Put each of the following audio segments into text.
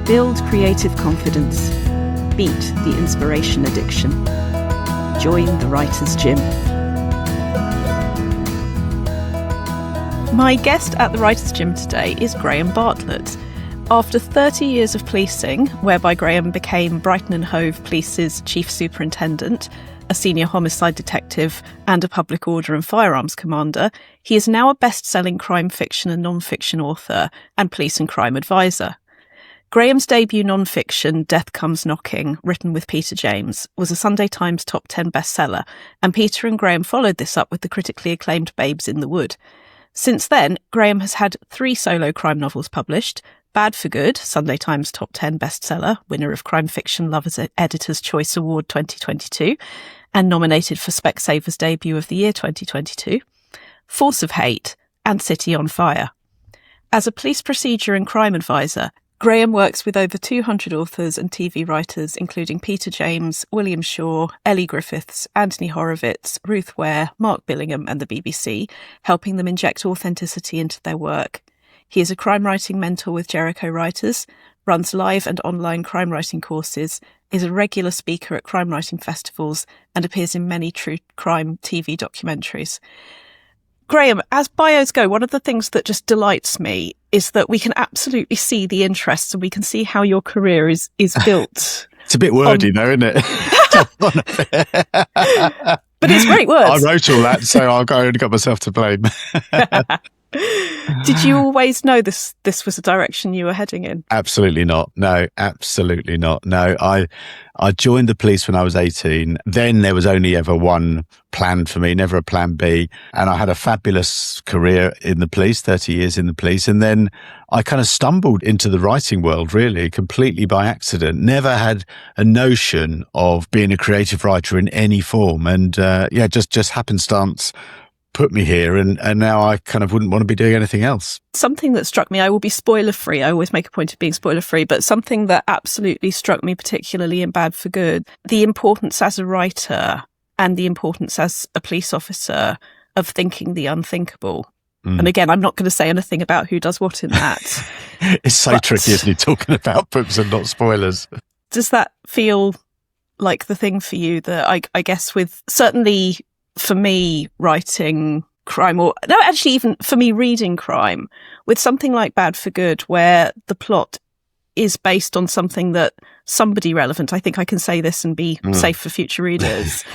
Build creative confidence. Beat the inspiration addiction. Join the Writer's Gym. My guest at the Writer's Gym today is Graham Bartlett. After 30 years of policing, whereby Graham became Brighton and Hove Police's chief superintendent, a senior homicide detective and a public order and firearms commander, he is now a best-selling crime fiction and non-fiction author and police and crime advisor. Graham's debut non-fiction, Death Comes Knocking, written with Peter James, was a Sunday Times top 10 bestseller, and Peter and Graham followed this up with the critically acclaimed Babes in the Wood. Since then, Graham has had 3 solo crime novels published: Bad for Good, Sunday Times top 10 bestseller, winner of Crime Fiction Lovers Editor's Choice Award 2022, and nominated for Specsavers Debut of the Year 2022, Force of Hate, and City on Fire. As a police procedure and crime advisor, Graham works with over 200 authors and TV writers, including Peter James, William Shaw, Ellie Griffiths, Anthony Horowitz, Ruth Ware, Mark Billingham and the BBC, helping them inject authenticity into their work. He is a crime writing mentor with Jericho Writers, runs live and online crime writing courses, is a regular speaker at crime writing festivals, and appears in many true crime TV documentaries. Graham, as bios go, one of the things that just delights me is that we can absolutely see the interests and we can see how your career is built. It's a bit wordy though, isn't it? But it's great words. I wrote all that, so I only got myself to blame. Did you always know this was a direction you were heading in? Absolutely not. No, absolutely not. No, I joined the police when I was 18. Then there was only ever one plan for me, never a plan B. And I had a fabulous career in the police, 30 years in the police. And then I kind of stumbled into the writing world, really, completely by accident. Never had a notion of being a creative writer in any form. And just happenstance put me here, and now I kind of wouldn't want to be doing anything else. Something that struck me, I will be spoiler free, I always make a point of being spoiler free, but something that absolutely struck me particularly in Bad for Good, the importance as a writer and the importance as a police officer of thinking the unthinkable. And again, I'm not going to say anything about who does what in that. It's so tricky, isn't it, talking about books and not spoilers. Does that feel like the thing for you that I guess with, certainly for me, writing crime, or no, actually even for me reading crime, with something like Bad for Good, where the plot is based on something that somebody relevant, I think I can say this and be safe for future readers,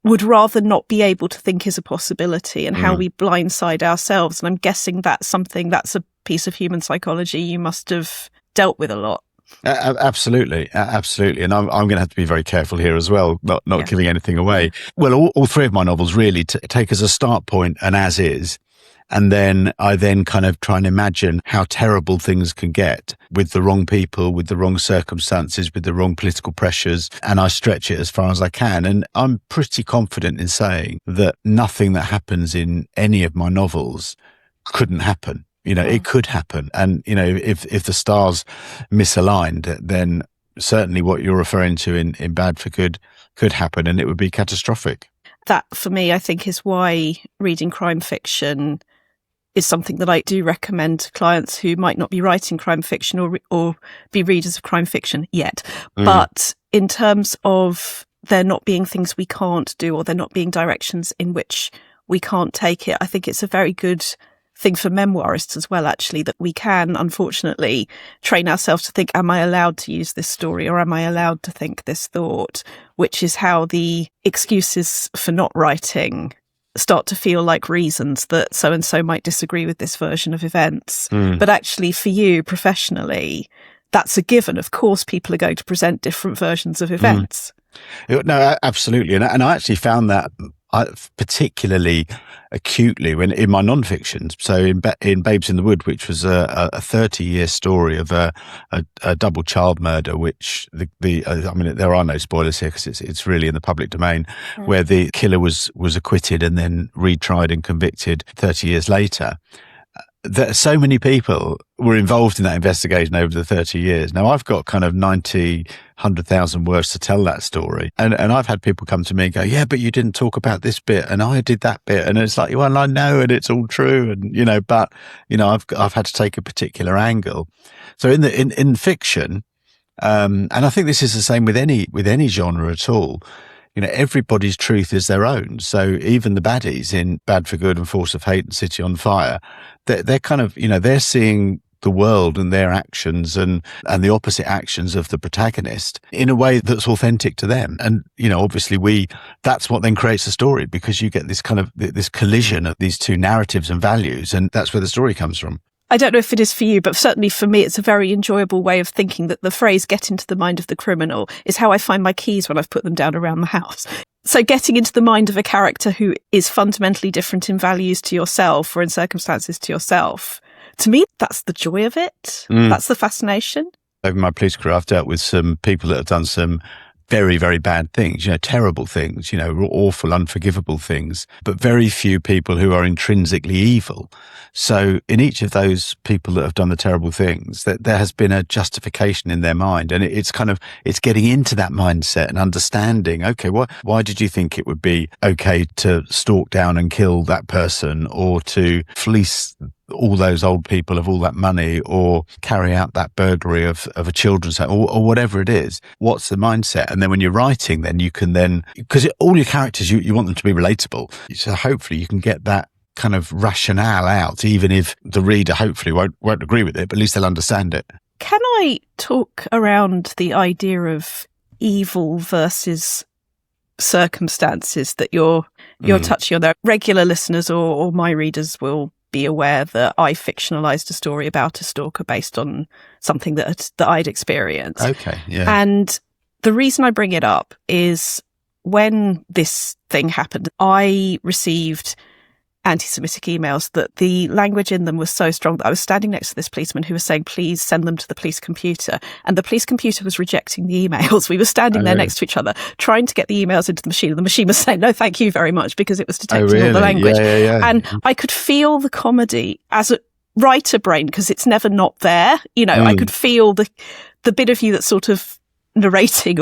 would rather not be able to think is a possibility, and how we blindside ourselves. And I'm guessing that's a piece of human psychology you must have dealt with a lot. Absolutely. And I'm going to have to be very careful here as well, not giving anything away. Well, all 3 of my novels really take as a start point an as is. And then I kind of try and imagine how terrible things can get with the wrong people, with the wrong circumstances, with the wrong political pressures. And I stretch it as far as I can. And I'm pretty confident in saying that nothing that happens in any of my novels couldn't happen. It could happen. And, if the stars misaligned, then certainly what you're referring to in Bad for Good could happen, and it would be catastrophic. That, for me, I think is why reading crime fiction is something that I do recommend to clients who might not be writing crime fiction or be readers of crime fiction yet. But in terms of there not being things we can't do, or there not being directions in which we can't take it, I think it's a very good thing for memoirists as well, actually, that we can, unfortunately, train ourselves to think, am I allowed to use this story, or am I allowed to think this thought? Which is how the excuses for not writing start to feel like reasons that so-and-so might disagree with this version of events. But actually, for you professionally, that's a given. Of course, people are going to present different versions of events. No, absolutely. And I actually found that particularly acutely when in my non-fictions. So in Babes in the Wood, which was a 30-year story of a double child murder, which there are no spoilers here because it's really in the public domain, where the killer was acquitted and then retried and convicted 30 years later. that so many people were involved in that investigation over the 30 years. Now, I've got kind of 90, 100,000 words to tell that story. And I've had people come to me and go, yeah, but you didn't talk about this bit and I did that bit. And it's like, well, I know, and it's all true. And, but, I've had to take a particular angle. So in fiction, and I think this is the same with any genre at all, everybody's truth is their own. So even the baddies in Bad for Good and Force of Hate and City on Fire, they're kind of, they're seeing the world and their actions and the opposite actions of the protagonist in a way that's authentic to them. And, obviously that's what then creates a story, because you get this kind of this collision of these two narratives and values. And that's where the story comes from. I don't know if it is for you, but certainly for me, it's a very enjoyable way of thinking that the phrase "get into the mind of the criminal" is how I find my keys when I've put them down around the house. So getting into the mind of a character who is fundamentally different in values to yourself or in circumstances to yourself, to me, that's the joy of it. That's the fascination. Over my police career, I've dealt with some people that have done some very, very bad things, terrible things, awful, unforgivable things, but very few people who are intrinsically evil. So in each of those people that have done the terrible things, that there has been a justification in their mind. And it's getting into that mindset and understanding, okay, why did you think it would be okay to stalk down and kill that person, or to fleece all those old people of all that money, or carry out that burglary of a children's home, or whatever it is? What's the mindset? And then when you're writing, then you can because all your characters, you want them to be relatable. So hopefully you can get that kind of rationale out, even if the reader hopefully won't agree with it, but at least they'll understand it. Can I talk around the idea of evil versus circumstances that you're touching on there? Regular listeners or my readers will be aware that I fictionalized a story about a stalker based on something that I'd experienced. Okay, yeah. And the reason I bring it up is when this thing happened, I received anti-Semitic emails that the language in them was so strong that I was standing next to this policeman who was saying, please send them to the police computer. And the police computer was rejecting the emails. We were standing there next to each other, trying to get the emails into the machine. And the machine was saying, no, thank you very much, because it was detecting all the language. Yeah. And I could feel the comedy as a writer brain, because it's never not there. I could feel the bit of you that's sort of narrating,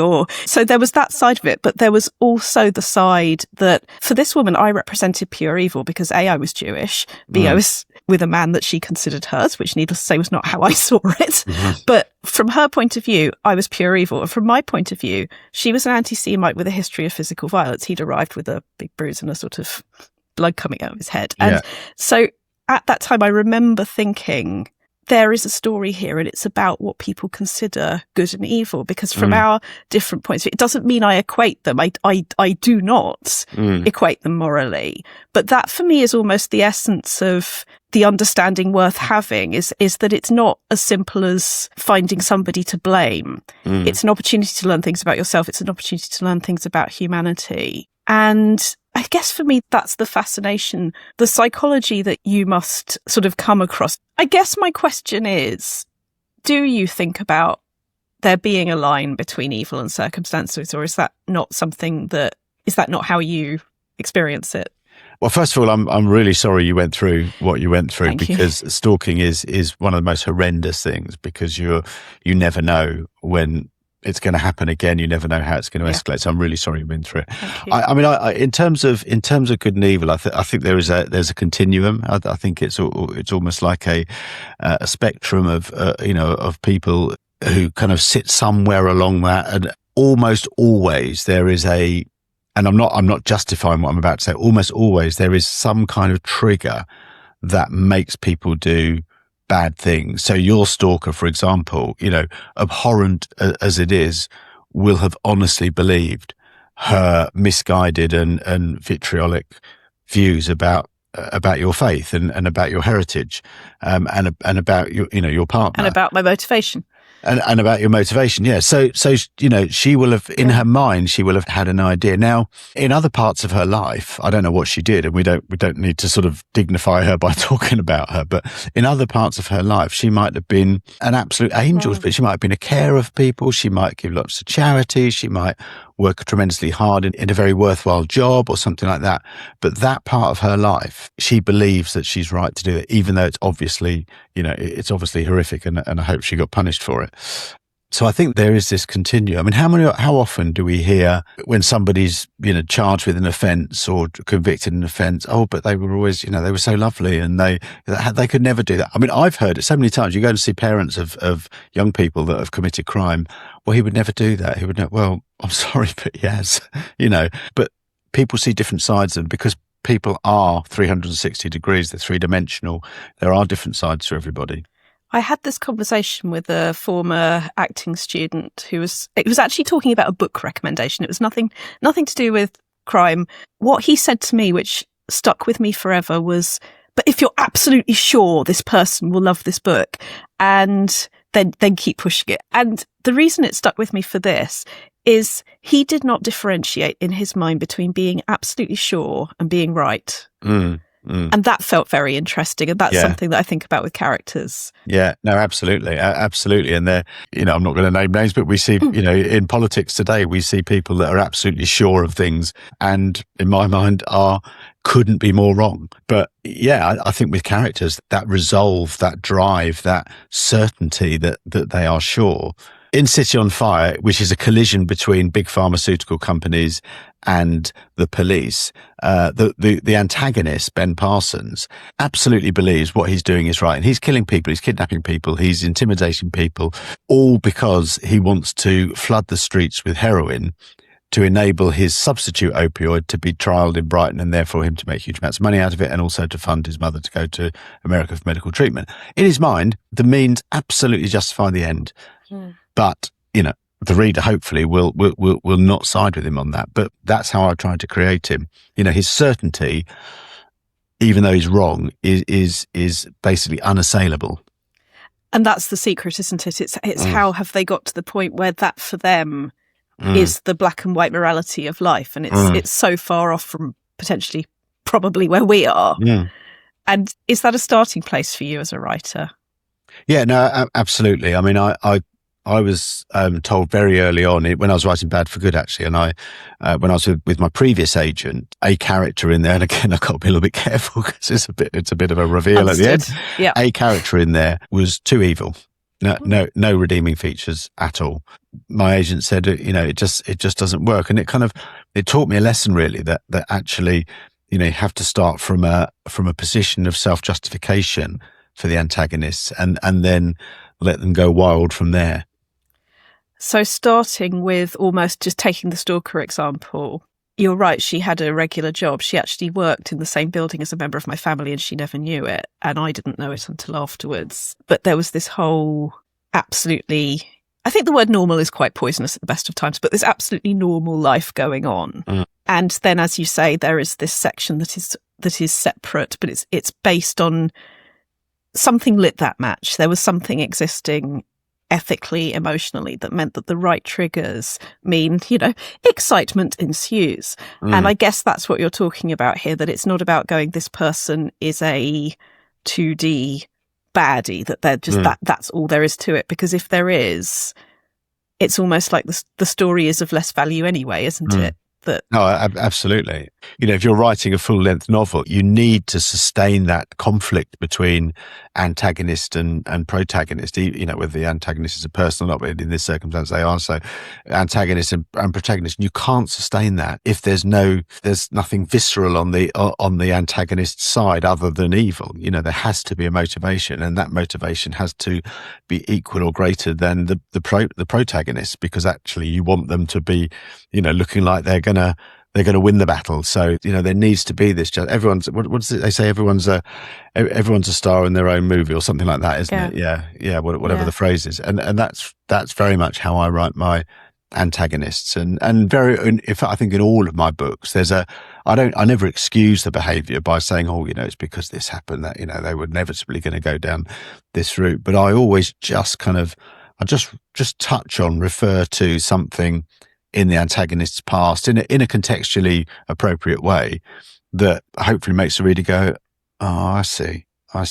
so there was that side of it, but there was also the side that for this woman I represented pure evil, because A, I was Jewish, B, I was with a man that she considered hers, which needless to say was not how I saw it. But from her point of view, I was pure evil, and from my point of view, she was an anti-Semite with a history of physical violence. He'd arrived with a big bruise and a sort of blood coming out of his head. And so at that time I remember thinking, there is a story here, and it's about what people consider good and evil, because from our different points of view, it doesn't mean I equate them. I do not equate them morally. But that for me is almost the essence of the understanding worth having, is that it's not as simple as finding somebody to blame. It's an opportunity to learn things about yourself. It's an opportunity to learn things about humanity. And I guess for me, that's the fascination, the psychology that you must sort of come across. I guess my question is, do you think about there being a line between evil and circumstances, or is that not how you experience it? Well, first of all, I'm really sorry you went through what you went through. Thank you. Because stalking is one of the most horrendous things, because you never know when it's going to happen again. You never know how it's going to escalate. So I'm really sorry you went through it. I mean, in terms of good and evil, I think there's a continuum. I think it's almost like a spectrum of people who kind of sit somewhere along that, and almost always there is and I'm not justifying what I'm about to say. Almost always there is some kind of trigger that makes people do bad things. So your stalker, for example, abhorrent as it is, will have honestly believed her misguided and vitriolic views about your faith and about your heritage, and about your partner, and about my motivation. And about your motivation, yeah. So she will have, in her mind, she will have had an idea. Now, in other parts of her life, I don't know what she did, and we don't need to sort of dignify her by talking about her, but in other parts of her life, she might have been an absolute angel, but she might have been a carer of people, she might give lots to charity, she might work tremendously hard in a very worthwhile job or something like that. But that part of her life, she believes that she's right to do it, even though it's obviously, it's obviously horrific, and I hope she got punished for it. So I think there is this continuum. I mean, how often do we hear when somebody's, charged with an offence or convicted in an offence, oh, but they were always, they were so lovely and they could never do that. I mean, I've heard it so many times. You go to see parents of young people that have committed crime. Well, he would never do that. He would never, well, I'm sorry, but he has, but people see different sides of them because people are 360 degrees. They're three-dimensional. There are different sides to everybody. I had this conversation with a former acting student it was actually talking about a book recommendation. It was nothing to do with crime. What he said to me, which stuck with me forever, was, but if you're absolutely sure this person will love this book, and then keep pushing it. And the reason it stuck with me for this is he did not differentiate in his mind between being absolutely sure and being right. And that felt very interesting. And that's something that I think about with characters. Yeah, no, absolutely. Absolutely. And they're, I'm not going to name names, but we see, in politics today, we see people that are absolutely sure of things and in my mind couldn't be more wrong. But I think with characters, that resolve, that drive, that certainty that they are sure. In City on Fire, which is a collision between big pharmaceutical companies and the police, the antagonist, Ben Parsons, absolutely believes what he's doing is right. And he's killing people, he's kidnapping people, he's intimidating people, all because he wants to flood the streets with heroin to enable his substitute opioid to be trialled in Brighton and therefore him to make huge amounts of money out of it and also to fund his mother to go to America for medical treatment. In his mind, the means absolutely justify the end. But, the reader hopefully will not side with him on that. But that's how I tried to create him. His certainty, even though he's wrong, is basically unassailable. And that's the secret, isn't it? It's how have they got to the point where that for them is the black and white morality of life. And it's so far off from potentially probably where we are. And is that a starting place for you as a writer? Yeah, no, absolutely. I mean, I was told very early on when I was writing Bad for Good, actually, and when I was with my previous agent, a character in there, and again, I've got to be a little bit careful because it's a bit of a reveal at the end. Yeah. A character in there was too evil. No redeeming features at all. My agent said, it just doesn't work, and it taught me a lesson really that actually, you have to start from a position of self-justification for the antagonists, and then let them go wild from there. So starting with almost just taking the stalker example, you're right, she had a regular job. She actually worked in the same building as a member of my family and she never knew it. And I didn't know it until afterwards. But there was this whole absolutely, I think the word normal is quite poisonous at the best of times, but there's absolutely normal life going on. And then, as you say, there is this section that is separate, but it's based on something lit that match. There was something existing ethically, emotionally, that meant that the right triggers mean, excitement ensues. And I guess that's what you're talking about here, that it's not about going, this person is a 2D baddie, that they're just that's all there is to it. Because if there is, it's almost like the story is of less value anyway, isn't it? No, absolutely. If you're writing a full-length novel, you need to sustain that conflict between antagonist and protagonist, whether the antagonist is a person or not, but in this circumstance they are. So antagonist and protagonist, you can't sustain that if there's nothing visceral on the antagonist's side other than evil. There has to be a motivation, and that motivation has to be equal or greater than the protagonist, because actually you want them to be, looking like they're gonna win the battle. So there needs to be this. Everyone's what does it, they say? Everyone's a star in their own movie or something like that, isn't it? Yeah. Whatever the phrase is, and that's very much how I write my antagonists. And if I think in all of my books, I never excuse the behaviour by saying, it's because this happened, that they were inevitably going to go down this route. But I always just touch on, refer to something in the antagonist's past in a contextually appropriate way that hopefully makes the reader go, oh, I see. I'll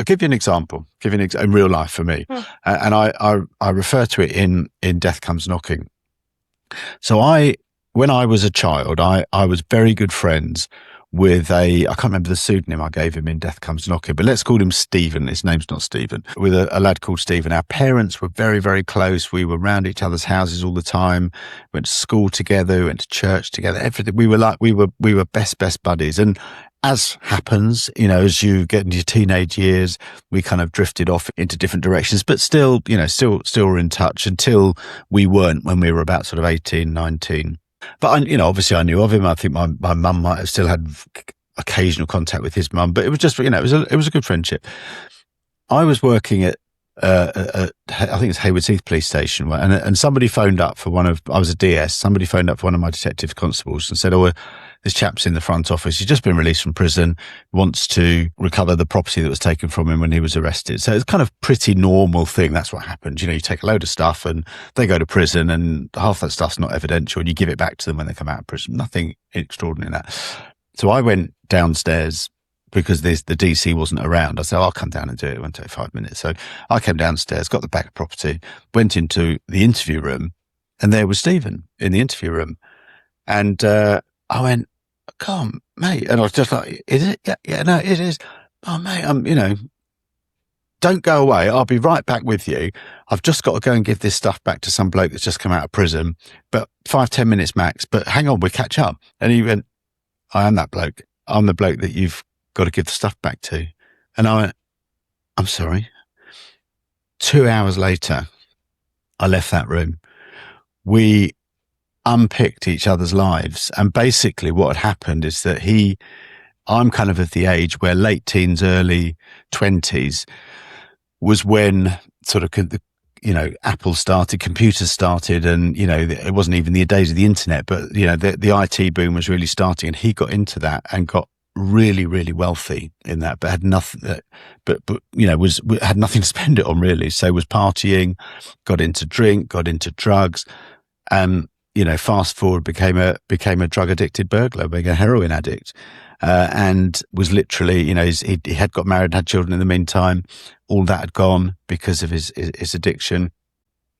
give you an example, in real life for me. And I refer to it in Death Comes Knocking. So when I was a child, I was very good friends with I can't remember the pseudonym I gave him in Death Comes Knocking, but let's call him Stephen. His name's not Stephen. With a lad called Stephen. Our parents were very, very close. We were around each other's houses all the time. Went to school together, went to church together, everything. We were best buddies. And as happens, as you get into your teenage years, we kind of drifted off into different directions, but still were in touch until we weren't when we were about sort of 18, 19. But obviously I knew of him. I think my mum might have still had occasional contact with his mum, but it was just, it was a good friendship. I was working at I think it's Haywards Heath Police Station, and somebody phoned up for I was a DS. Somebody phoned up for one of my detective constables and said, "Oh, this chap's in the front office. He's just been released from prison. Wants to recover the property that was taken from him when he was arrested." So it's kind of pretty normal thing. That's what happens. You take a load of stuff and they go to prison, and half that stuff's not evidential, and you give it back to them when they come out of prison. Nothing extraordinary in that. So I went downstairs because the DC wasn't around. I said, "I'll come down and do it. It won't take 5 minutes." So I came downstairs, got the back of property, went into the interview room, and there was Stephen in the interview room. And I went, "Come on, mate." And I was just like, "Is it? Yeah, no, it is. Oh, mate, don't go away. I'll be right back with you. I've just got to go and give this stuff back to some bloke that's just come out of prison, but 5-10 minutes max. But hang on, we'll catch up." And he went, "I am that bloke. I'm the bloke that you've got to give the stuff back to." And I went, "I'm sorry." 2 hours later, I left that room. We unpicked each other's lives. And basically what had happened is that I'm kind of at the age where late teens, early 20s was when sort of, Apple started, computers started, and, it wasn't even the days of the internet, but, the IT boom was really starting, and he got into that and got really, really wealthy in that, but had nothing, had nothing to spend it on really. So was partying, got into drink, got into drugs, and, fast forward, became a drug addicted burglar, became a heroin addict, and was literally, he had got married, had children in the meantime. All that had gone because of his addiction.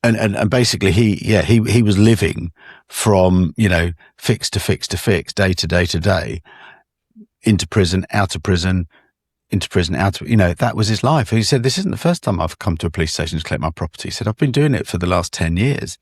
And basically he was living from, fix to fix to fix, day to day to day, into prison, out of prison, into prison, out of, that was his life. And he said, "This isn't the first time I've come to a police station to collect my property." He said, "I've been doing it for the last 10 years.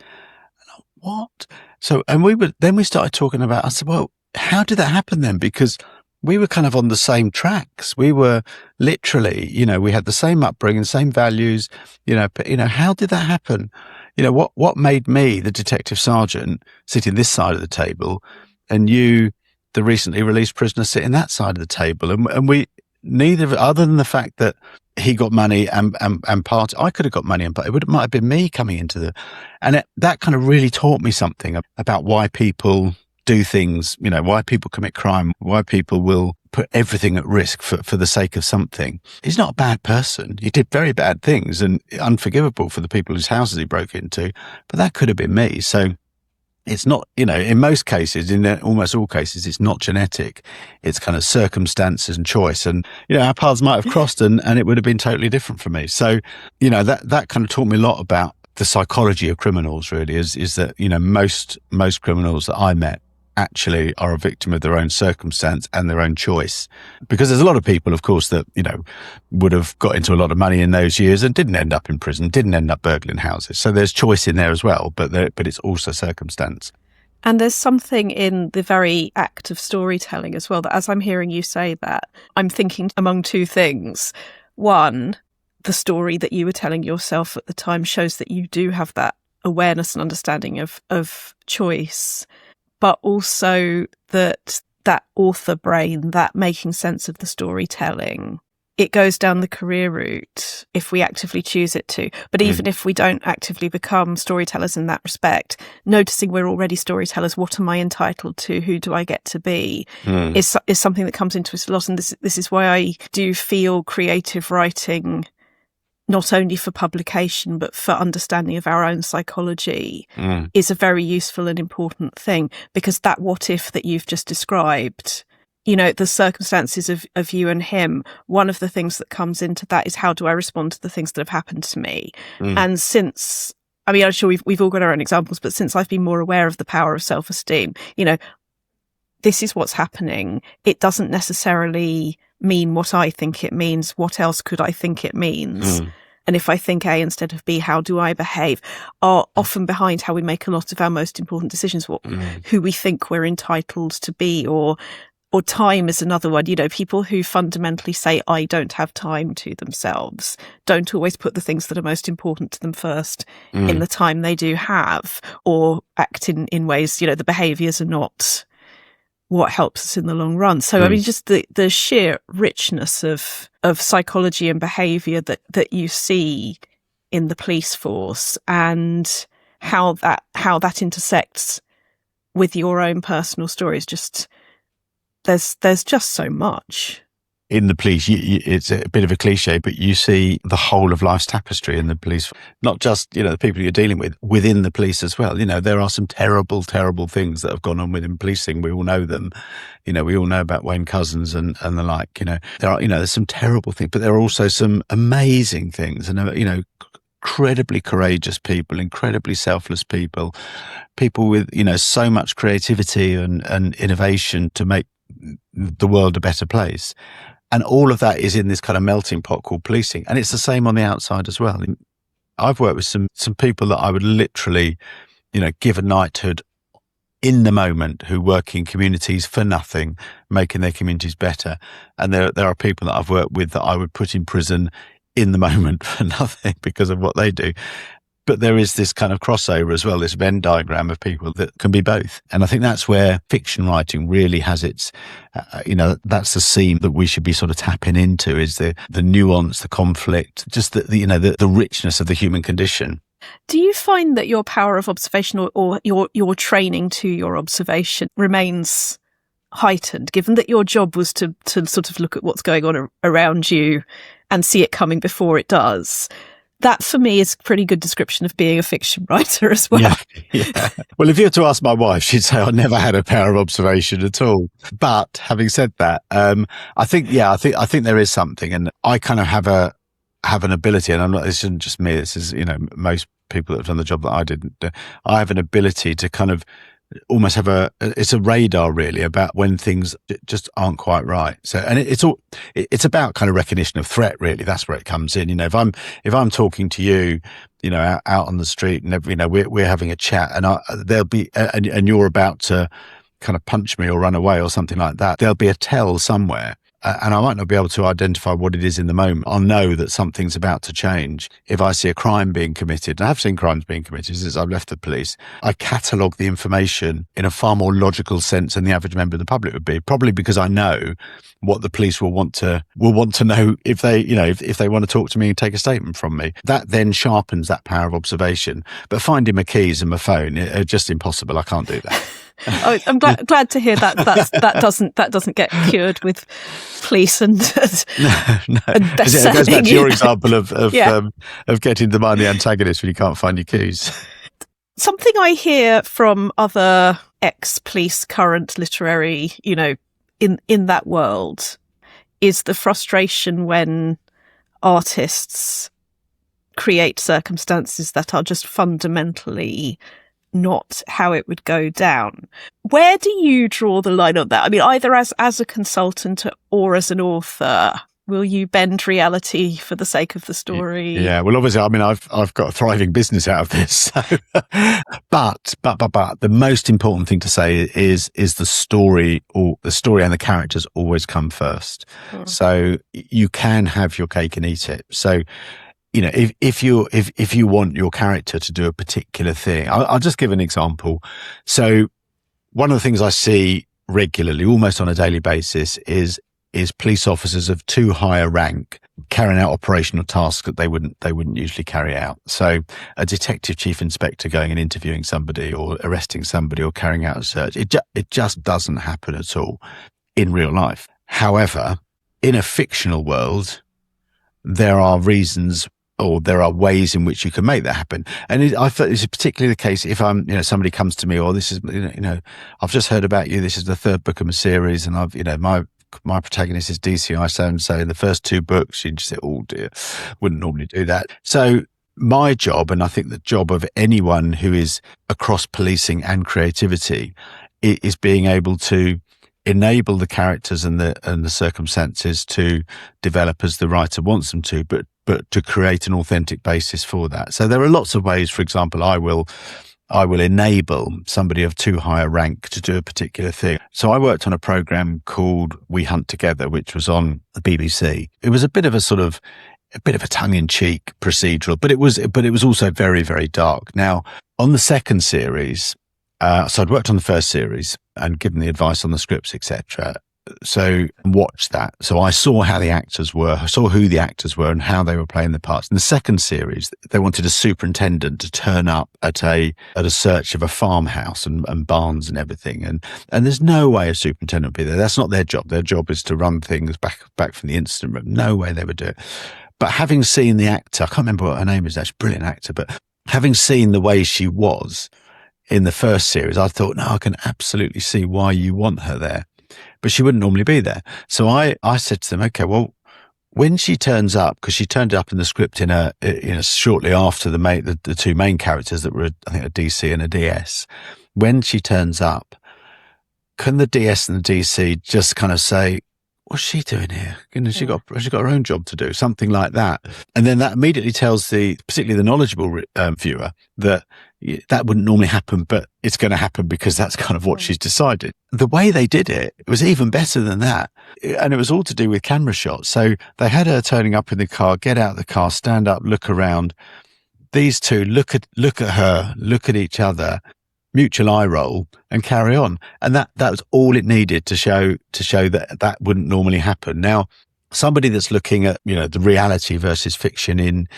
What? So, and we started talking about, I said, "Well, how did that happen then?" Because we were kind of on the same tracks. We were literally, we had the same upbringing, same values, but, how did that happen? What made me, the detective sergeant, sitting this side of the table, and you, the recently released prisoner, sitting that side of the table? And we, neither, other than the fact that he got money and part, I could have got money, but it might have been me coming into that kind of really taught me something about why people do things, why people commit crime, why people will put everything at risk for the sake of something. He's not a bad person. He did very bad things and unforgivable for the people whose houses he broke into, but that could have been me. So it's not, in most cases, in almost all cases, it's not genetic. It's kind of circumstances and choice. And, our paths might have crossed and it would have been totally different for me. So, that kind of taught me a lot about the psychology of criminals, really, is that, most criminals that I met actually are a victim of their own circumstance and their own choice. Because there's a lot of people, of course, that, would have got into a lot of money in those years and didn't end up in prison, didn't end up burgling houses. So there's choice in there as well, but it's also circumstance. And there's something in the very act of storytelling as well, that as I'm hearing you say that, I'm thinking among two things. One, the story that you were telling yourself at the time shows that you do have that awareness and understanding of choice, but also that author brain, that making sense of the storytelling, it goes down the career route if we actively choose it to. But even if we don't actively become storytellers in that respect, noticing we're already storytellers, what am I entitled to? Who do I get to be? Is something that comes into us a lot. And this is why I do feel creative writing, not only for publication, but for understanding of our own psychology, is a very useful and important thing. Because that what if that you've just described, the circumstances of you and him, one of the things that comes into that is, how do I respond to the things that have happened to me? And since I mean, I'm sure we've all got our own examples, but since I've been more aware of the power of self-esteem, this is what's happening. It doesn't necessarily mean what I think it means. What else could I think it means? And if I think A instead of B, how do I behave? Are often behind how we make a lot of our most important decisions, who we think we're entitled to be, or time is another one. People who fundamentally say, I don't have time to themselves, don't always put the things that are most important to them first in the time they do have, or act in ways, the behaviours are not what helps us in the long run. So, I mean, just the sheer richness of psychology and behaviour that you see in the police force, and how that intersects with your own personal stories. Just there's just so much. In the police, it's a bit of a cliche, but you see the whole of life's tapestry in the police, not just, the people you're dealing with, within the police as well. There are some terrible, terrible things that have gone on within policing. We all know them. We all know about Wayne Couzens and the like. There's some terrible things, but there are also some amazing things, and, incredibly courageous people, incredibly selfless people with, so much creativity and innovation to make the world a better place. And all of that is in this kind of melting pot called policing. And it's the same on the outside as well. I've worked with some people that I would literally, give a knighthood in the moment, who work in communities for nothing, making their communities better. And there are people that I've worked with that I would put in prison in the moment for nothing because of what they do. But there is this kind of crossover as well, this Venn diagram of people that can be both. And I think that's where fiction writing really has its, that's the seam that we should be sort of tapping into, is the nuance, the conflict, just the richness of the human condition. Do you find that your power of observation or your training to your observation remains heightened, given that your job was to sort of look at what's going on around you and see it coming before it does? That, for me, is a pretty good description of being a fiction writer as well. Yeah. Well, if you were to ask my wife, she'd say I never had a power of observation at all. But having said that, I think there is something, and I kind of have an ability, and this isn't just me. This is, most people that have done the job that I did. I have an ability to kind of almost have it's a radar really about when things just aren't quite right. So, and it's about kind of recognition of threat really. That's where it comes in. If I'm talking to you, out on the street, and we're having a chat, and there'll be, and you're about to kind of punch me or run away or something like that, there'll be a tell somewhere. And I might not be able to identify what it is in the moment. I'll know that something's about to change. If I see a crime being committed, and I have seen crimes being committed since I've left the police, I catalogue the information in a far more logical sense than the average member of the public would be, probably because I know what the police will want to know if they, if they want to talk to me and take a statement from me. That then sharpens that power of observation. But finding my keys and my phone are just impossible. I can't do that. Oh, I'm glad to hear that that doesn't get cured with police and no. And it goes back to your example of getting to mind the antagonist when you can't find your keys. Something I hear from other ex-police, current literary, in that world, is the frustration when artists create circumstances that are just fundamentally not how it would go down. Where do you draw the line on that? I mean, either as a consultant or as an author, will you bend reality for the sake of the story? Yeah, well, obviously, I mean, I've got a thriving business out of this. So. But the most important thing to say is the story, or the story and the characters always come first. So you can have your cake and eat it. So, if you want your character to do a particular thing, I'll just give an example. So one of the things I see regularly, almost on a daily basis, is police officers of too high a rank carrying out operational tasks that they wouldn't usually carry out. So a detective chief inspector going and interviewing somebody, or arresting somebody, or carrying out a search. It just doesn't happen at all in real life. However, in a fictional world, there are reasons, or there are ways in which you can make that happen. And I thought this is particularly the case if somebody comes to me, or this is, I've just heard about you. This is the third book of my series, and my protagonist is DCI so-and-so in the first two books. You just say, oh dear, wouldn't normally do that. So my job, and I think the job of anyone who is across policing and creativity, is being able to enable the characters and the circumstances to develop as the writer wants them to, but to create an authentic basis for that. So there are lots of ways. For example, I will enable somebody of too high a rank to do a particular thing. So I worked on a program called We Hunt Together, which was on the BBC. It was a bit of a tongue-in-cheek procedural, but it was also very, very dark. Now, on the second series, so I'd worked on the first series and given the advice on the scripts, etc. So watched that. So I saw how the actors were, I saw who the actors were and how they were playing the parts. In the second series, they wanted a superintendent to turn up at a search of a farmhouse and barns and everything. And there's no way a superintendent would be there. That's not their job. Their job is to run things back from the incident room. No way they would do it. But having seen the actor, I can't remember what her name is, that's a brilliant actor, but having seen the way she was in the first series, I thought, no, I can absolutely see why you want her there. But she wouldn't normally be there. So I said to them, okay, well, when she turns up, because she turned up in the script shortly after the two main characters that were, I think, a DC and a DS. When she turns up, can the DS and the DC just kind of say, what's she doing here? She got her own job to do, something like that. And then that immediately tells particularly the knowledgeable viewer that wouldn't normally happen, but it's going to happen because that's kind of what she's decided. The way they did it was even better than that. And it was all to do with camera shots. So they had her turning up in the car, get out of the car, stand up, look around. These two look at her, look at each other, mutual eye roll, and carry on. And that was all it needed to show that wouldn't normally happen. Now, somebody that's looking at, the reality versus fiction in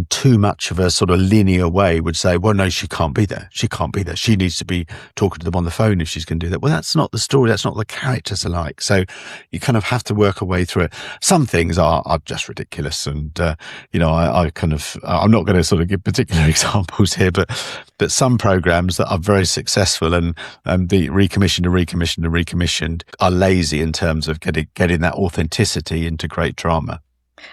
too much of a sort of linear way would say, well, no, she can't be there. She can't be there. She needs to be talking to them on the phone if she's going to do that. Well, that's not the story. That's not what the characters are like. So you kind of have to work a way through it. Some things are just ridiculous. And, I'm not going to sort of give particular examples here, but some programs that are very successful and be recommissioned are lazy in terms of getting that authenticity into great drama.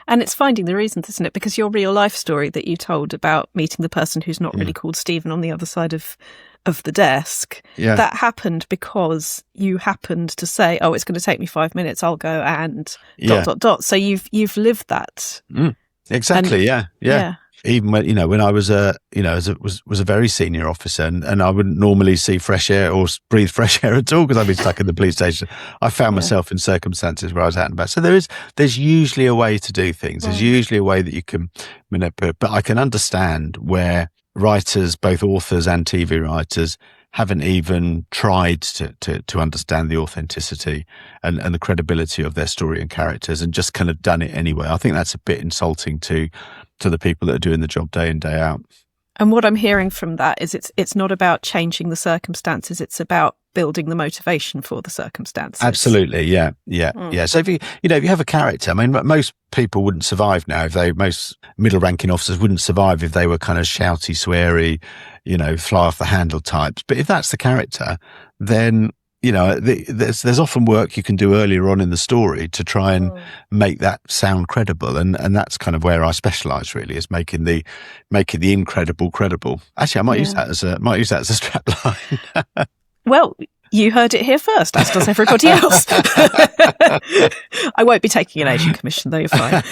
And it's finding the reasons, isn't it? Because your real life story that you told about meeting the person who's not really called Stephen on the other side of the desk, that happened because you happened to say, oh, it's going to take me 5 minutes, I'll go and ... So you've lived that. Exactly. Yeah. Even when I was was a very senior officer and I wouldn't normally see fresh air or breathe fresh air at all because I'd been stuck in the police station. I found myself in circumstances where I was out and about. So there's usually a way to do things. There's usually a way that you can manipulate. But I can understand where writers, both authors and TV writers, haven't even tried to understand the authenticity and the credibility of their story and characters and just kind of done it anyway. I think that's a bit insulting to the people that are doing the job day in, day out. And what I'm hearing from that is it's not about changing the circumstances, it's about building the motivation for the circumstances. Absolutely, yeah. So if you have a character, I mean, most people wouldn't survive now. Most middle-ranking officers wouldn't survive if they were kind of shouty, sweary, fly off the handle types. But if that's the character, then there's often work you can do earlier on in the story to try and make that sound credible, and that's kind of where I specialise really, is making the incredible credible. Actually, I might use that as a strapline. Well, you heard it here first, as does everybody else. I won't be taking an agent commission, though. You're fine.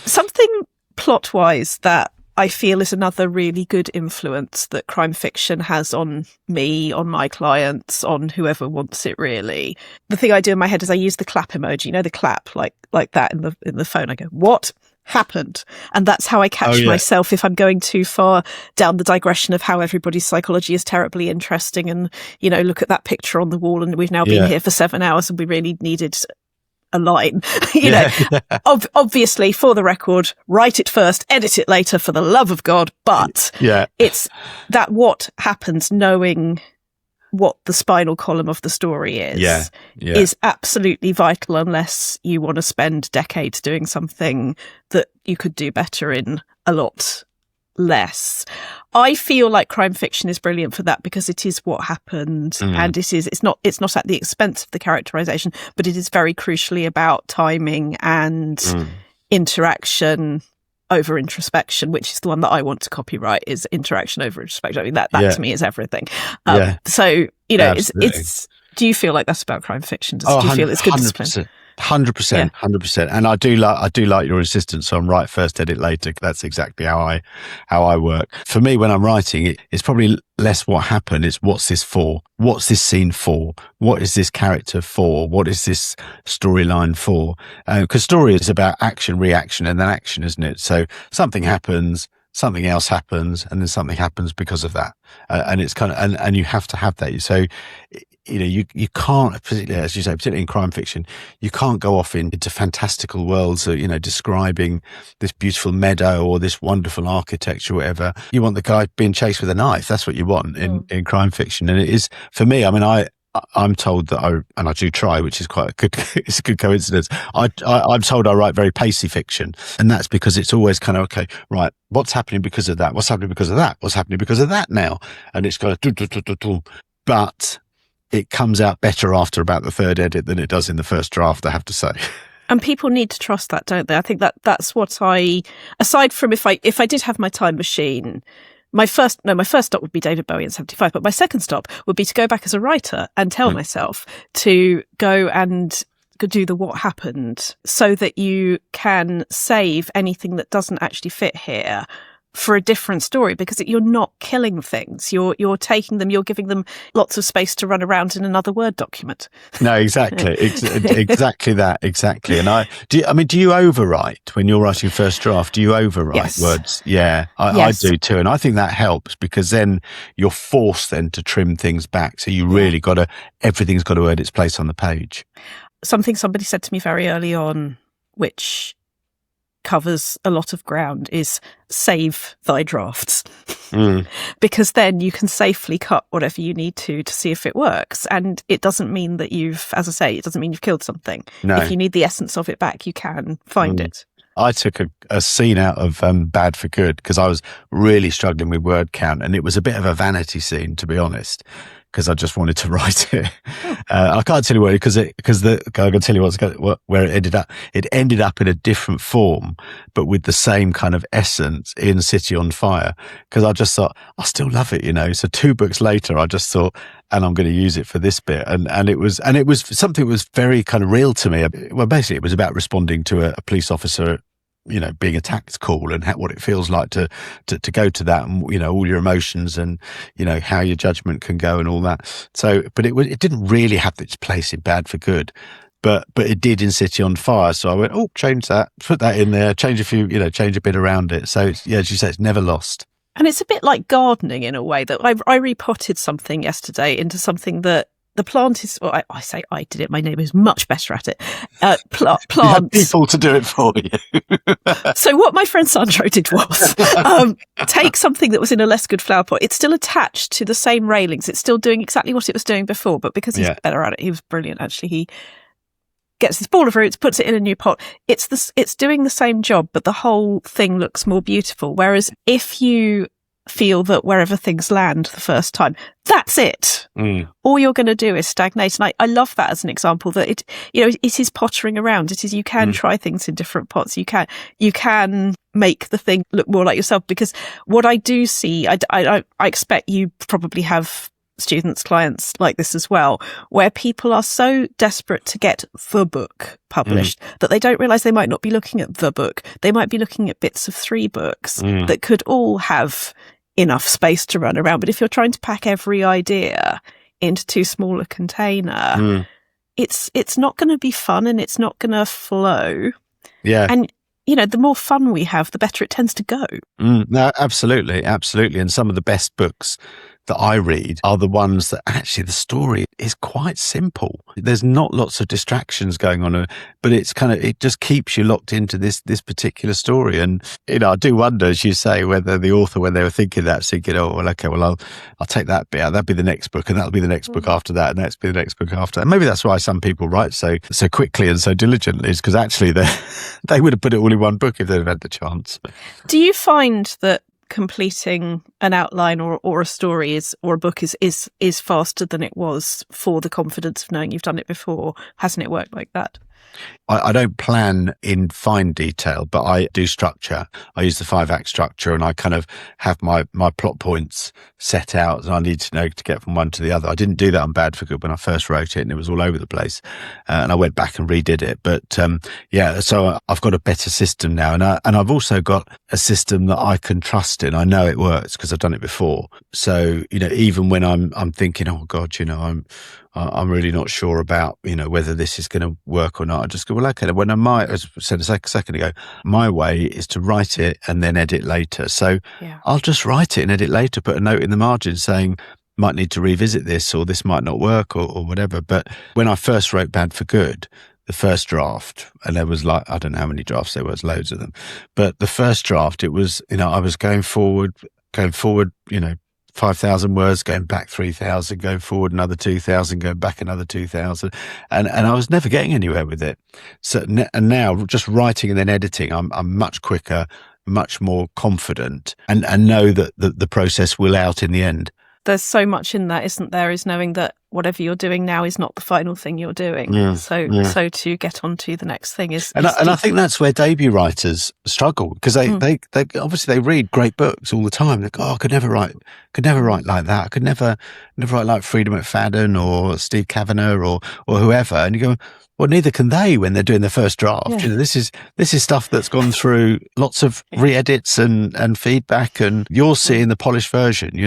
Something plot-wise that I feel is another really good influence that crime fiction has on me, on my clients, on whoever wants it really. The thing I do in my head is I use the clap emoji, the clap like that in the phone. I go, what happened? And that's how I catch myself if I'm going too far down the digression of how everybody's psychology is terribly interesting and, look at that picture on the wall and we've now been here for 7 hours and we really needed a line, obviously for the record, write it first, edit it later for the love of God. But it's that what happens, knowing what the spinal column of the story is absolutely vital unless you want to spend decades doing something that you could do better in a lot less. I feel like crime fiction is brilliant for that because it is what happened and it's not at the expense of the characterization, but it is very crucially about timing and interaction over introspection, which is the one that I want to copyright, is interaction over introspection. I mean, that to me is everything. So, it's do you feel like that's about crime fiction? Do you feel it's good discipline? 100%. And I do like your insistence on write first, edit later. That's exactly how I work. For me, when I'm writing, it's probably less what happened. It's what's this for? What's this scene for? What is this character for? What is this storyline for? Because story is about action, reaction, and then action, isn't it? So something happens, something else happens, and then something happens because of that. And it's kind of, and you have to have that. So, you can't, particularly, as you say, particularly in crime fiction, you can't go off into fantastical worlds, describing this beautiful meadow or this wonderful architecture or whatever. You want the guy being chased with a knife. That's what you want in crime fiction. And it is, for me, I mean, I'm told that I do try, which is quite a good, it's a good coincidence. I'm told I write very pacey fiction. And that's because it's always kind of, okay, right, what's happening because of that? What's happening because of that? What's happening because of that now? And it's kind of, but it comes out better after about the third edit than it does in the first draft, I have to say. And people need to trust that, don't they? I think that's what aside from if I did have my time machine, my first stop would be David Bowie in 75, but my second stop would be to go back as a writer and tell myself to go and do the what happened, so that you can save anything that doesn't actually fit here for a different story, because you're not killing things. You're taking them, you're giving them lots of space to run around in another Word document. No, exactly. Exactly that. Exactly. And do you overwrite when you're writing first draft? Do you overwrite words? Yeah, I do too. And I think that helps, because then you're forced then to trim things back. So you really everything's got to earn its place on the page. Something somebody said to me very early on, which covers a lot of ground, is save thy drafts. Because then you can safely cut whatever you need to see if it works. And it doesn't mean that it doesn't mean you've killed something. No. If you need the essence of it back, you can find it. I took a scene out of Bad for Good because I was really struggling with word count, and it was a bit of a vanity scene, to be honest, because I just wanted to write it. I can't tell you where, because I can tell you where it ended up. It ended up in a different form, but with the same kind of essence in City on Fire. Because I just thought, I still love it, So 2 books later, I just thought, and I'm going to use it for this bit. And it was something that was very kind of real to me. Well, basically, it was about responding to a police officer, being attacked call, and what it feels like to go to that, and all your emotions, and how your judgment can go and all that. So, but it didn't really have its place in Bad for Good, but it did in City on Fire. So I went, change that, put that in there, change a bit around it. So as you say, it's never lost. And it's a bit like gardening in a way, that I repotted something yesterday into something that the plant is, well, I say I did it, my neighbour is much better at it. Plants. You had people to do it for you. So what my friend Sandro did was take something that was in a less good flower pot. It's still attached to the same railings. It's still doing exactly what it was doing before, but because he's better at it, he was brilliant, actually. He gets this ball of roots, puts it in a new pot. It's doing the same job, but the whole thing looks more beautiful. Whereas if you feel that wherever things land the first time, that's it. All you're going to do is stagnate. And I love that as an example, that it is pottering around. It is, you can try things in different pots. You can make the thing look more like yourself, because what I do see, I expect you probably have students, clients like this as well, where people are so desperate to get the book published that they don't realize they might not be looking at the book. They might be looking at bits of 3 books that could all have enough space to run around. But if you're trying to pack every idea into too small a container, it's not going to be fun, and it's not going to flow. Yeah. And the more fun we have, the better it tends to go. No, absolutely. And some of the best books that I read are the ones that actually the story is quite simple. There's not lots of distractions going on, but it just keeps you locked into this particular story. And I do wonder, as you say, whether the author, when they were thinking that, thinking, I'll take that bit out. That'll be the next book, and that'll be the next book after that, and that'll be the next book after. And maybe that's why some people write so quickly and so diligently, is because actually they would have put it all in one book if they'd have had the chance. Do you find that completing an outline or a story or a book is faster than it was for the confidence of knowing you've done it before? Hasn't it worked like that? I don't plan in fine detail, but I do structure. I use the 5-act structure, and I kind of have my plot points set out, and I need to know to get from one to the other. I didn't do that on Bad for Good when I first wrote it, and it was all over the place. And I went back and redid it. But so I've got a better system now, and I've also got a system that I can trust in. I know it works because I've done it before. So even when I'm thinking, oh God, I'm really not sure about, whether this is going to work or not. I just go, well, okay, as I said a second ago, my way is to write it and then edit later. So I'll just write it and edit later, put a note in the margin saying, might need to revisit this, or this might not work, or whatever. But when I first wrote Bad for Good, the first draft, and there was I don't know how many drafts there was, loads of them. But the first draft, it was, I was going forward, 5,000 words, going back 3,000, going forward another 2,000, going back another 2,000. And I was never getting anywhere with it. So, and now just writing and then editing, I'm much quicker, much more confident, and know that the process will out in the end. There's so much in that, isn't there? Is knowing that whatever you're doing now is not the final thing you're doing. So to get on to the next thing is. And I think that's where debut writers struggle, because they obviously they read great books all the time. They go, I could never write like that. I could never write like Freedom McFadden or Steve Kavanagh or whoever. And you go, well, neither can they when they're doing the first draft. Yeah. This is stuff that's gone through lots of re-edits and feedback, and you're seeing the polished version.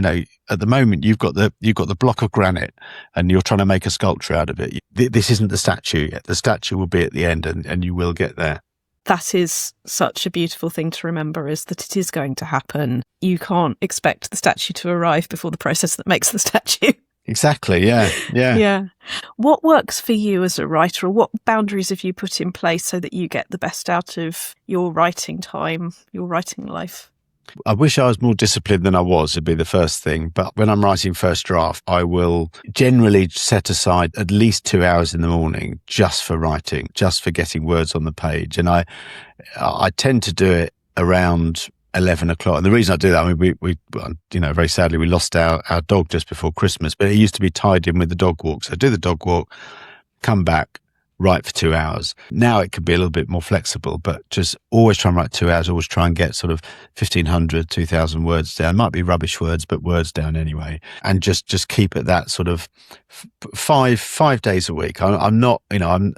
At the moment you've got the block of granite, and you're trying to make a sculpture out of it. This isn't the statue yet. The statue will be at the end, and you will get there. That is such a beautiful thing to remember, is that it is going to happen. You can't expect the statue to arrive before the process that makes the statue. Exactly. Yeah. What works for you as a writer, or what boundaries have you put in place so that you get the best out of your writing time, your writing life? I wish I was more disciplined than I was, would be the first thing. But when I'm writing first draft, I will generally set aside at least 2 hours in the morning just for writing, just for getting words on the page. And I tend to do it around 11 o'clock. And the reason I do that, I mean, we very sadly, we lost our dog just before Christmas, but it used to be tied in with the dog walk. So do the dog walk, come back, write for 2 hours. Now it could be a little bit more flexible, but just always try and write 2 hours, always try and get sort of 1,500, 2,000 words down. Might be rubbish words, but words down anyway. And just keep it that sort of 5 days a week. I'm not one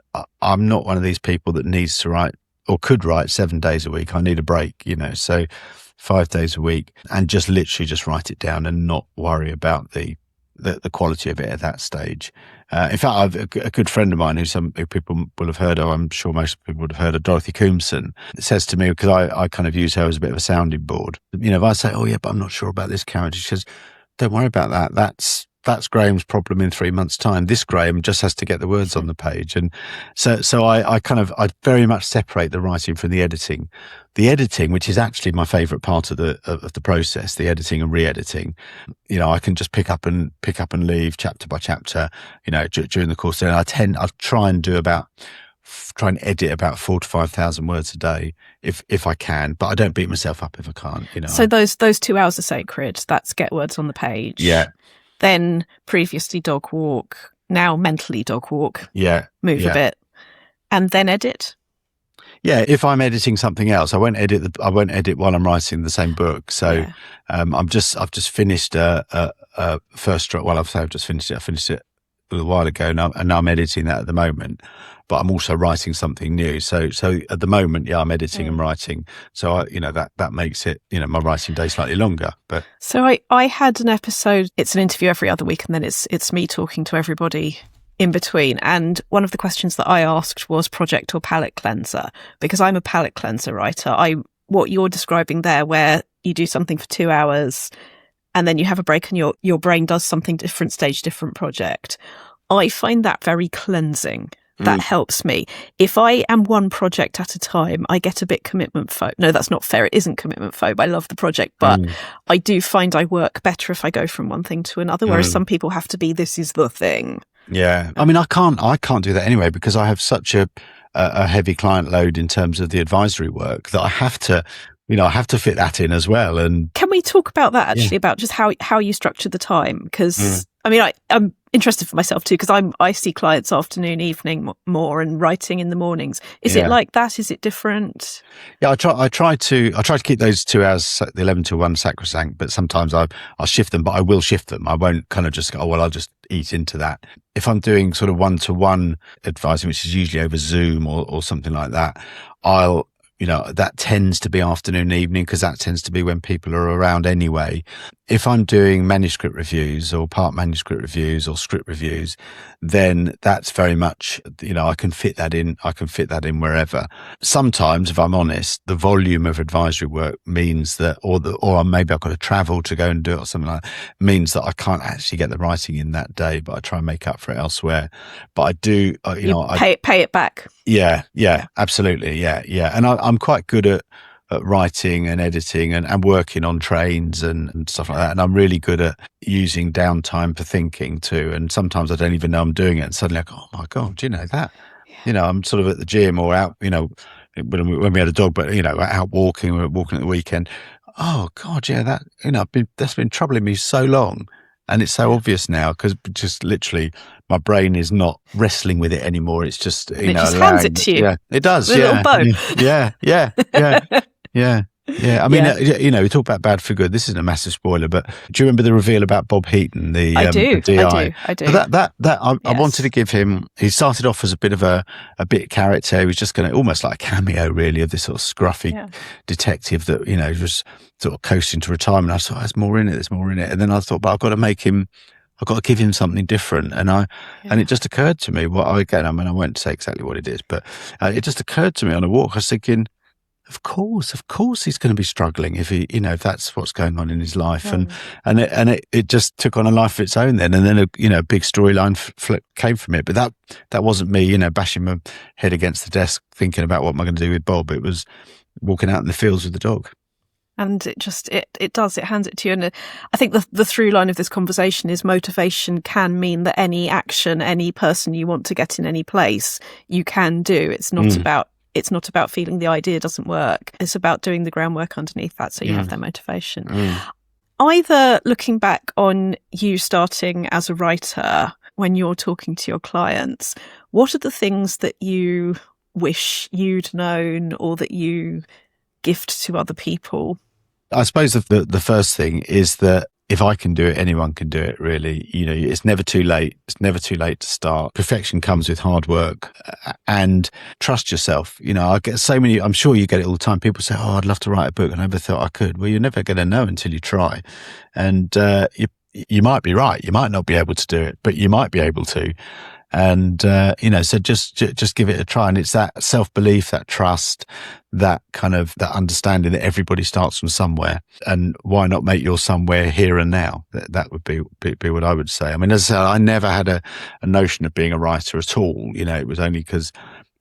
of these people that needs to write or could write 7 days a week. I need a break, so 5 days a week, and just literally just write it down and not worry about the quality of it at that stage. In fact, I've a good friend of mine who people will have heard of, I'm sure most people would have heard of, Dorothy Coomson, says to me, because I kind of use her as a bit of a sounding board. If I say, oh yeah, but I'm not sure about this character, she says, don't worry about that. That's Graham's problem in 3 months' time. This Graham just has to get the words on the page. And so I very much separate the writing from the editing. The editing, which is actually my favourite part of the process, the editing and re-editing, I can just pick up and leave chapter by chapter, during the course. And I try and edit about 4,000 to 5,000 words a day if I can, but I don't beat myself up if I can't. So those 2 hours are sacred. That's get words on the page. Yeah. Then previously dog walk, now mentally dog walk. Yeah. Move a bit, and then edit. Yeah, if I'm editing something else, I won't edit while I'm writing the same book. So I've just finished a first draft. Well, I've just finished it. I finished it a little while ago, and now I'm editing that at the moment. But I'm also writing something new. So at the moment, I'm editing and writing. So that makes it, my writing day slightly longer. But so I had an episode. It's an interview every other week, and then it's me talking to everybody in between. And one of the questions that I asked was project or palate cleanser, because I'm a palate cleanser writer. What you're describing there, where you do something for 2 hours and then you have a break and your brain does something different, stage different project. I find that very cleansing. That helps me. If I am one project at a time, I get a bit commitment phobe. No, that's not fair. It isn't commitment phobe. I love the project, but I do find I work better if I go from one thing to another, whereas some people have to be, this is the thing. Yeah. I mean, I can't do that anyway, because I have such a heavy client load in terms of the advisory work that I have to I have to fit that in as well. And can we talk about that actually, about just how you structure the time? Because I mean, I'm interested for myself too, because I see clients afternoon, evening more, and writing in the mornings. Is it like that? Is it different? Yeah, I try to keep those 2 hours, the 11 to 1 sacrosanct, but sometimes I'll shift them, but I will shift them. I won't kind of just go, I'll just eat into that. If I'm doing sort of 1-to-1 advising, which is usually over Zoom or something like that, that tends to be afternoon, evening, because that tends to be when people are around anyway. If I'm doing manuscript reviews or part manuscript reviews or script reviews, then that's very much, I can fit that in. I can fit that in wherever. Sometimes, if I'm honest, the volume of advisory work means that, or maybe I've got to travel to go and do it or something like that, means that I can't actually get the writing in that day, but I try and make up for it elsewhere. But I do, pay it back. Yeah, absolutely. Yeah. And I'm quite good at writing and editing and working on trains and stuff like that. And I'm really good at using downtime for thinking too. And sometimes I don't even know I'm doing it. And suddenly I go, oh my God, do you know that? Yeah. I'm sort of at the gym or out, when we had a dog, but, out walking, we were walking at the weekend. Oh God, yeah, that, that's been troubling me so long. And it's so obvious now, because just literally my brain is not wrestling with it anymore. It's just, it just hands it to you. Yeah, it does. With a little bone. Yeah. I mean, we talk about Bad for Good. This isn't a massive spoiler, but do you remember the reveal about Bob Heaton, the DI? I do. I wanted to give him, he started off as a bit of a bit character. He was just going to, almost like a cameo really, of this sort of scruffy detective that, was sort of coasting to retirement. I thought, there's more in it. And then I thought, but I've got to give him something different. And it just occurred to me, I won't say exactly what it is, but it just occurred to me on a walk. I was thinking, of course he's going to be struggling if if that's what's going on in his life. And it just took on a life of its own then. And then a big storyline came from it. But that wasn't me, bashing my head against the desk thinking about what am I going to do with Bob. It was walking out in the fields with the dog. And it hands it to you. And I think the through line of this conversation is motivation can mean that any action, any person you want to get in any place, you can do. It's not about feeling the idea doesn't work. It's about doing the groundwork underneath that, so you have that motivation. Either looking back on you starting as a writer, when you're talking to your clients, what are the things that you wish you'd known or that you gift to other people? I suppose the first thing is that if I can do it, anyone can do it, really. It's never too late. It's never too late to start. Perfection comes with hard work, and trust yourself. I get so many, I'm sure you get it all the time. People say, oh, I'd love to write a book. I never thought I could. Well, you're never going to know until you try. And you might be right. You might not be able to do it, but you might be able to. And, so just give it a try. And it's that self-belief, that trust, that kind of, that understanding that everybody starts from somewhere, and why not make your somewhere here and now? That would be what I would say. I mean, as I said, I never had a notion of being a writer at all. It was only because,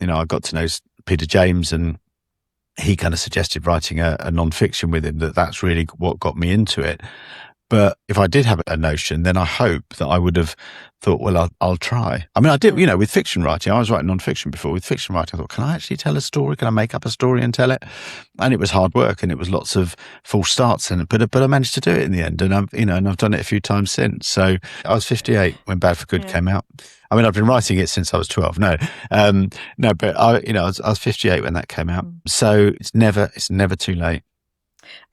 I got to know Peter James, and he kind of suggested writing a non-fiction with him. That's really what got me into it. But if I did have a notion, then I hope that I would have thought, well, I'll try. I mean, I did, with fiction writing, I was writing non-fiction before. With fiction writing, I thought, can I actually tell a story? Can I make up a story and tell it? And it was hard work, and it was lots of false starts, but I managed to do it in the end. And I've done it a few times since. So I was 58 when Bad for Good came out. I mean, I've been writing it since I was 12. No, but I was 58 when that came out. So it's never too late.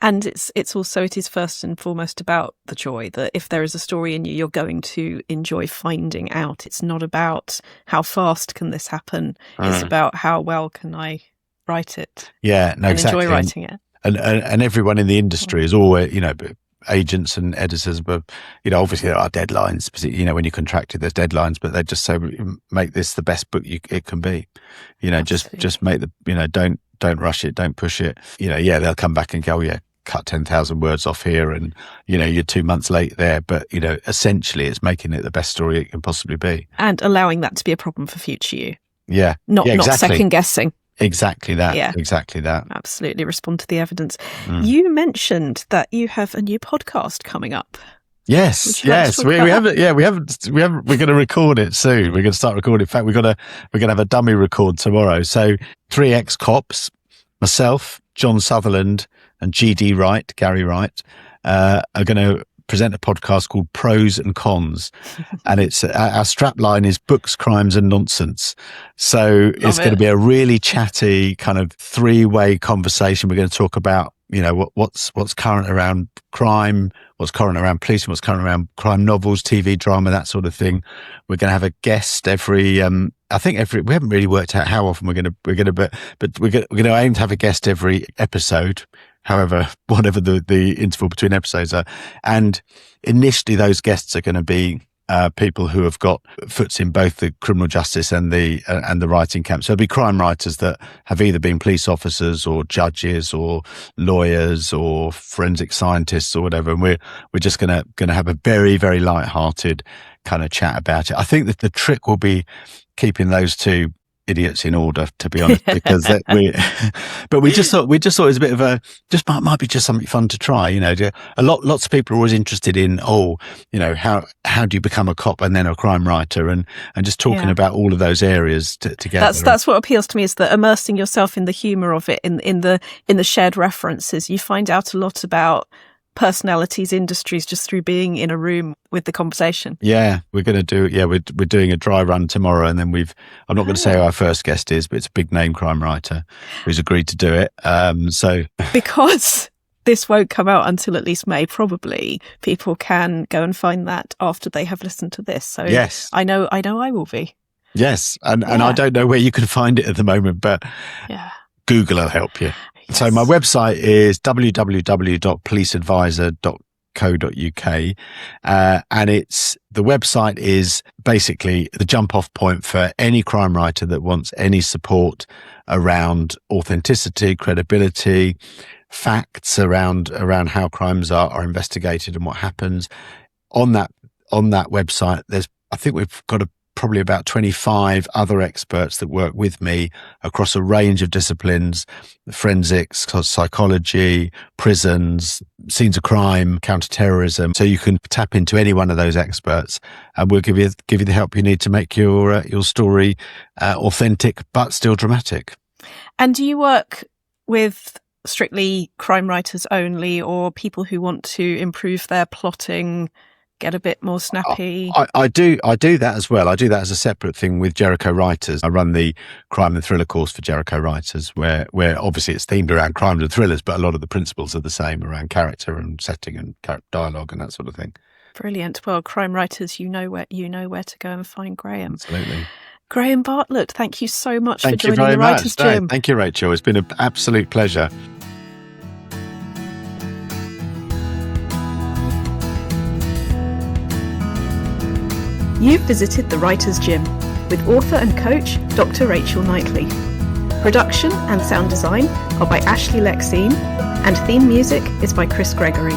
And it is first and foremost about the joy, that if there is a story in you, you're going to enjoy finding out. It's not about how fast can this happen. It's about how well can I write it. Yeah, no, exactly. Enjoy writing it. And everyone in the industry is always, agents and editors, but obviously there are deadlines. When you're contracted, there's deadlines, but they just say, make this the best book it can be. Just make don't rush it, don't push it. They'll come back and go, oh, yeah, cut 10,000 words off here, and you're 2 months late there. But essentially, it's making it the best story it can possibly be, and allowing that to be a problem for future you. Yeah, not exactly. second guessing. Exactly that. Yeah. Exactly that. Absolutely, respond to the evidence. You mentioned that you have a new podcast coming up. Yes. We haven't. We're going to record it soon. We're going to start recording. In fact, we're going to have a dummy record tomorrow. So 3 ex-cops, myself, John Sutherland, and Gary Wright, are going to present a podcast called Pros and Cons. And it's our strap line is books, crimes and nonsense. So it's going to be a really chatty kind of three-way conversation. We're going to talk about, what's current around crime, what's current around policing, what's current around crime novels, TV drama, that sort of thing. We're going to have a guest every, we haven't really worked out how often we're going to, but we're going to aim to have a guest every episode, whatever the interval between episodes are. And initially those guests are going to be people who have got foots in both the criminal justice and the writing camp. So it'll be crime writers that have either been police officers or judges or lawyers or forensic scientists or whatever. And we're just going to have a very, very light-hearted kind of chat about it. I think that the trick will be keeping those two idiots in order, to be honest, because we just thought it was a bit of might be just something fun to try. Lots of people are always interested in how do you become a cop and then a crime writer, and just talking about all of those areas together. That's what appeals to me, is that immersing yourself in the humour of it, in the shared references. You find out a lot about industries just through being in a room with the conversation. Yeah, we're going to do. Yeah, we're doing a dry run tomorrow, and then I'm not going to say who our first guest is, but it's a big name crime writer who's agreed to do it. So because this won't come out until at least May, probably people can go and find that after they have listened to this. So yes, I know I will be. Yes, and I don't know where you can find it at the moment, but Google will help you. Yes. So my website is www.policeadvisor.co.uk, and the website is basically the jump off point for any crime writer that wants any support around authenticity, credibility, facts around how crimes are investigated and what happens. On that website, I think we've got probably about 25 other experts that work with me across a range of disciplines: forensics, psychology, prisons, scenes of crime, counter-terrorism. So you can tap into any one of those experts, and we'll give you the help you need to make your story authentic but still dramatic. And do you work with strictly crime writers only, or people who want to improve their plotting, get a bit more snappy? I do that as well. I do that as a separate thing with Jericho Writers. I run the crime and thriller course for Jericho Writers, where obviously it's themed around crime and thrillers, but a lot of the principles are the same around character and setting and dialogue and that sort of thing. Brilliant. Well, crime writers, you know where to go and find Graham. Absolutely. Graham Bartlett, thank you so much for joining the Writers' Gym. Thank you, Rachel. It's been an absolute pleasure. You've visited the Writers' Gym with author and coach Dr Rachel Knightley. Production and sound design are by Ashley Lexine, and theme music is by Chris Gregory.